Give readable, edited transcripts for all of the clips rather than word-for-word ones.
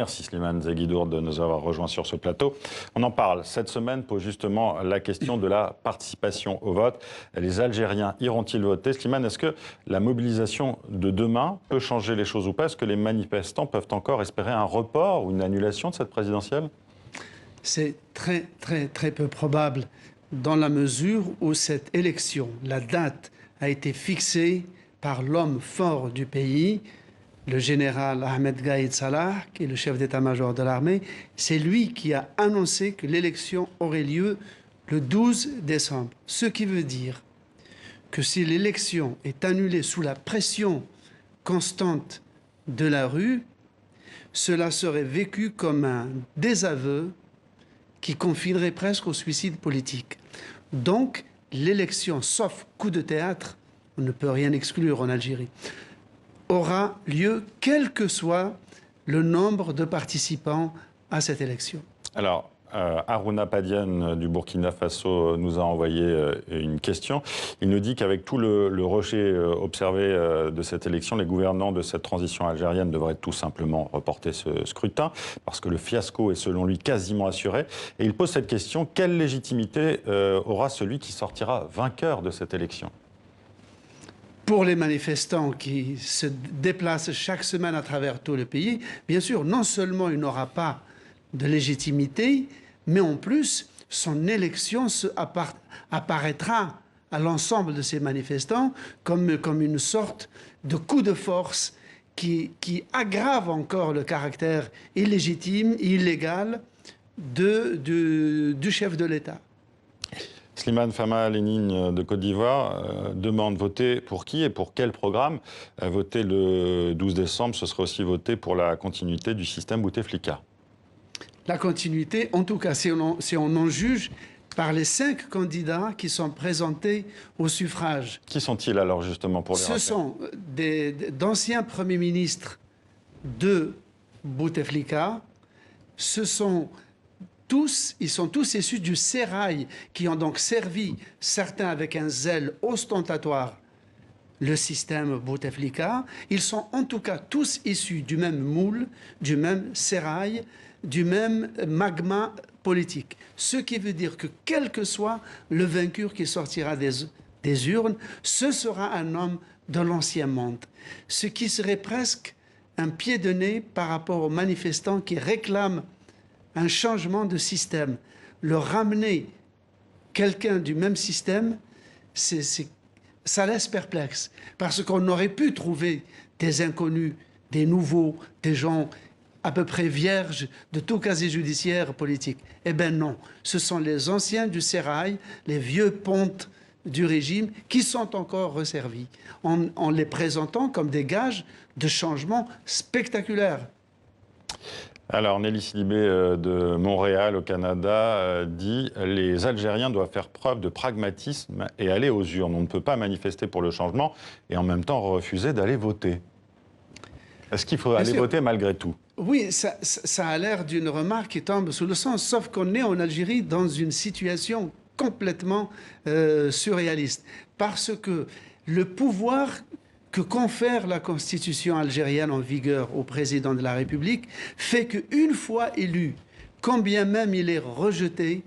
Merci Slimane Zeghidour de nous avoir rejoints sur ce plateau. On en parle. Cette semaine pose justement la question de la participation au vote. Les Algériens iront-ils voter? Slimane, est-ce que la mobilisation de demain peut changer les choses ou pas? Est-ce que les manifestants peuvent encore espérer un report ou une annulation de cette présidentielle? C'est très peu probable dans la mesure où cette élection, la date a été fixée par l'homme fort du pays, le général Ahmed Gaïd Salah, qui est le chef d'état-major de l'armée. C'est lui qui a annoncé que l'élection aurait lieu le 12 décembre. Ce qui veut dire que si l'élection est annulée sous la pression constante de la rue, cela serait vécu comme un désaveu qui confinerait presque au suicide politique. Donc, l'élection, sauf coup de théâtre, on ne peut rien exclure en Algérie, aura lieu quel que soit le nombre de participants à cette élection. Alors, Harouna Padiane du Burkina Faso nous a envoyé une question. Il nous dit qu'avec tout le rejet observé de cette élection, les gouvernants de cette transition algérienne devraient tout simplement reporter ce scrutin, parce que le fiasco est selon lui quasiment assuré. Et il pose cette question: quelle légitimité aura celui qui sortira vainqueur de cette élection? Pour les manifestants qui se déplacent chaque semaine à travers tout le pays, bien sûr, non seulement il n'aura pas de légitimité, mais en plus, son élection apparaîtra à l'ensemble de ces manifestants comme une sorte de coup de force qui aggrave encore le caractère illégitime, illégal du chef de l'État. Slimane Fama Lénine de Côte d'Ivoire demande voter pour qui et pour quel programme? Voter le 12 décembre, ce serait aussi voter pour la continuité du système Bouteflika. La continuité, en tout cas, si on en juge par les 5 candidats qui sont présentés au suffrage. Qui sont-ils alors justement pour les rappeler? Ce sont d'anciens premiers ministres de Bouteflika. Ils sont tous issus du sérail, qui ont donc servi, certains avec un zèle ostentatoire, le système Bouteflika. Ils sont en tout cas tous issus du même moule, du même sérail, du même magma politique. Ce qui veut dire que quel que soit le vainqueur qui sortira des urnes, ce sera un homme de l'ancien monde. Ce qui serait presque un pied de nez par rapport aux manifestants qui réclament un changement de système. Leur ramener quelqu'un du même système, ça laisse perplexe. Parce qu'on aurait pu trouver des inconnus, des nouveaux, des gens à peu près vierges de tout casier judiciaire politique. Eh bien non, ce sont les anciens du sérail, les vieux pontes du régime qui sont encore resservis, en les présentant comme des gages de changements spectaculaires. Alors, Nelly Sidibé de Montréal, au Canada, dit « Les Algériens doivent faire preuve de pragmatisme et aller aux urnes. On ne peut pas manifester pour le changement et en même temps refuser d'aller voter. » Est-ce qu'il faut aller voter malgré tout? Oui, ça a l'air d'une remarque qui tombe sous le sens, sauf qu'on est en Algérie dans une situation complètement surréaliste. Parce que le pouvoir que confère la Constitution algérienne en vigueur au président de la République fait qu'une fois élu, quand bien même il est rejeté,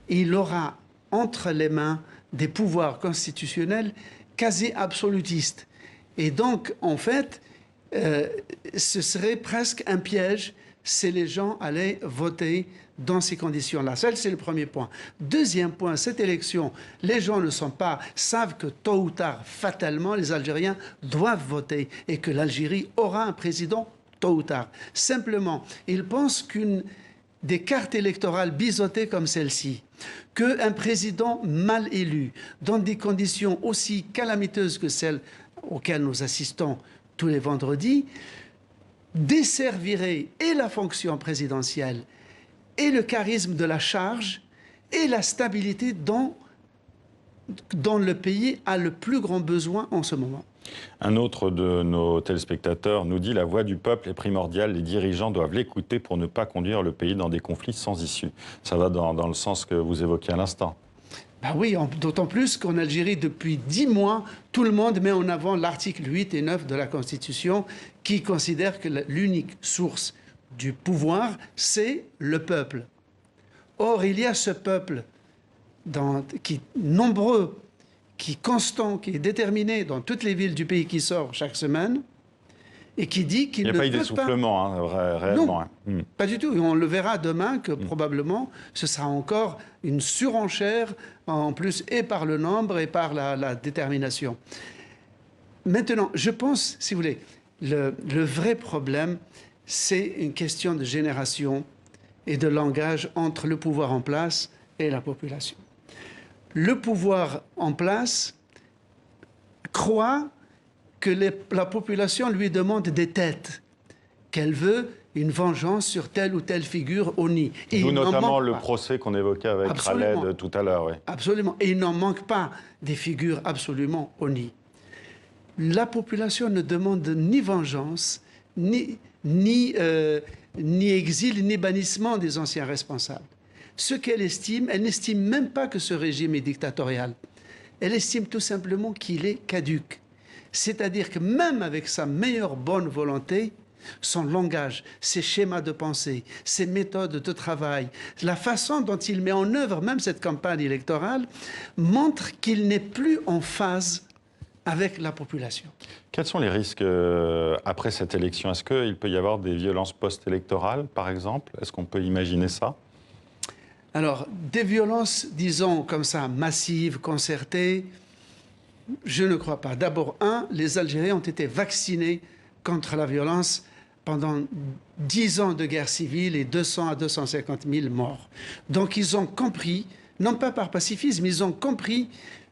il aura entre les mains des pouvoirs constitutionnels quasi absolutistes. Et donc, en fait, ce serait presque un piège si les gens allaient voter dans ces conditions-là. Ça, c'est le premier point. Deuxième point, cette élection, les gens savent que tôt ou tard, fatalement, les Algériens doivent voter et que l'Algérie aura un président tôt ou tard. Simplement, ils pensent des cartes électorales biseautées comme celle-ci, qu'un président mal élu, dans des conditions aussi calamiteuses que celles auxquelles nous assistons tous les vendredis, desservirait et la fonction présidentielle et le charisme de la charge et la stabilité dont le pays a le plus grand besoin en ce moment. Un autre de nos téléspectateurs nous dit « La voix du peuple est primordiale, les dirigeants doivent l'écouter pour ne pas conduire le pays dans des conflits sans issue. » Ça va dans le sens que vous évoquiez à l'instant. Ben oui, d'autant plus qu'en Algérie, depuis 10 mois, tout le monde met en avant l'article 8 et 9 de la Constitution qui considère que l'unique source du pouvoir, c'est le peuple. Or, il y a ce peuple qui est nombreux, qui est constant, qui est déterminé dans toutes les villes du pays qui sort chaque semaine, et qui dit qu'il ne veut pas... Il n'y a pas eu d'essoufflement, réellement. Non, pas du tout. Et on le verra demain que probablement ce sera encore une surenchère, en plus, et par le nombre et par la détermination. Maintenant, je pense, si vous voulez, le vrai problème, c'est une question de génération et de langage entre le pouvoir en place et la population. Le pouvoir en place croit que la population lui demande des têtes, qu'elle veut une vengeance sur telle ou telle figure honnie. D'où notamment le procès qu'on évoquait avec Khaled tout à l'heure. Oui. Absolument. Et il n'en manque pas des figures absolument honnies. La population ne demande ni vengeance, ni exil, ni bannissement des anciens responsables. Ce qu'elle estime, elle n'estime même pas que ce régime est dictatorial. Elle estime tout simplement qu'il est caduc. C'est-à-dire que même avec sa meilleure bonne volonté, son langage, ses schémas de pensée, ses méthodes de travail, la façon dont il met en œuvre même cette campagne électorale, montre qu'il n'est plus en phase avec la population. Quels sont les risques après cette élection? Est-ce qu'il peut y avoir des violences post-électorales, par exemple? Est-ce qu'on peut imaginer ça? Alors, des violences, disons comme ça, massives, concertées, je ne crois pas. D'abord, les Algériens ont été vaccinés contre la violence pendant 10 ans de guerre civile et 200 à 250 000 morts. Donc ils ont compris, non pas par pacifisme, ils ont compris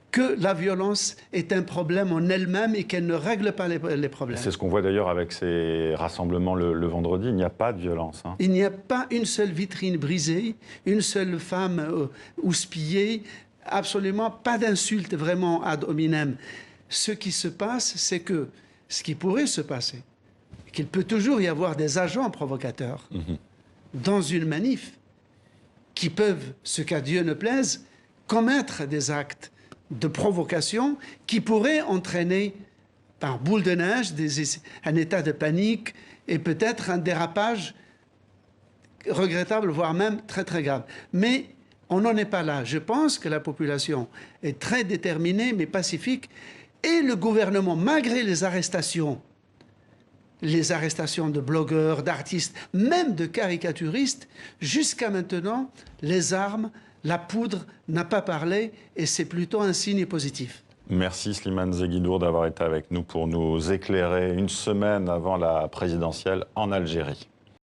que la violence est un problème en elle-même et qu'elle ne règle pas les problèmes. C'est ce qu'on voit d'ailleurs avec ces rassemblements le vendredi, il n'y a pas de violence. Hein. Il n'y a pas une seule vitrine brisée, une seule femme houspillée, absolument pas d'insulte vraiment ad hominem. Ce qui se passe, c'est que ce qui pourrait se passer, qu'il peut toujours y avoir des agents provocateurs dans une manif qui peuvent, ce qu'à Dieu ne plaise, commettre des actes de provocation qui pourraient entraîner, par boule de neige, un état de panique et peut-être un dérapage regrettable, voire même très très grave. Mais on n'en est pas là. Je pense que la population est très déterminée, mais pacifique, et le gouvernement, malgré les arrestations de blogueurs, d'artistes, même de caricaturistes, jusqu'à maintenant, les armes, la poudre n'a pas parlé et c'est plutôt un signe positif. Merci Slimane Zeguidour d'avoir été avec nous pour nous éclairer une semaine avant la présidentielle en Algérie.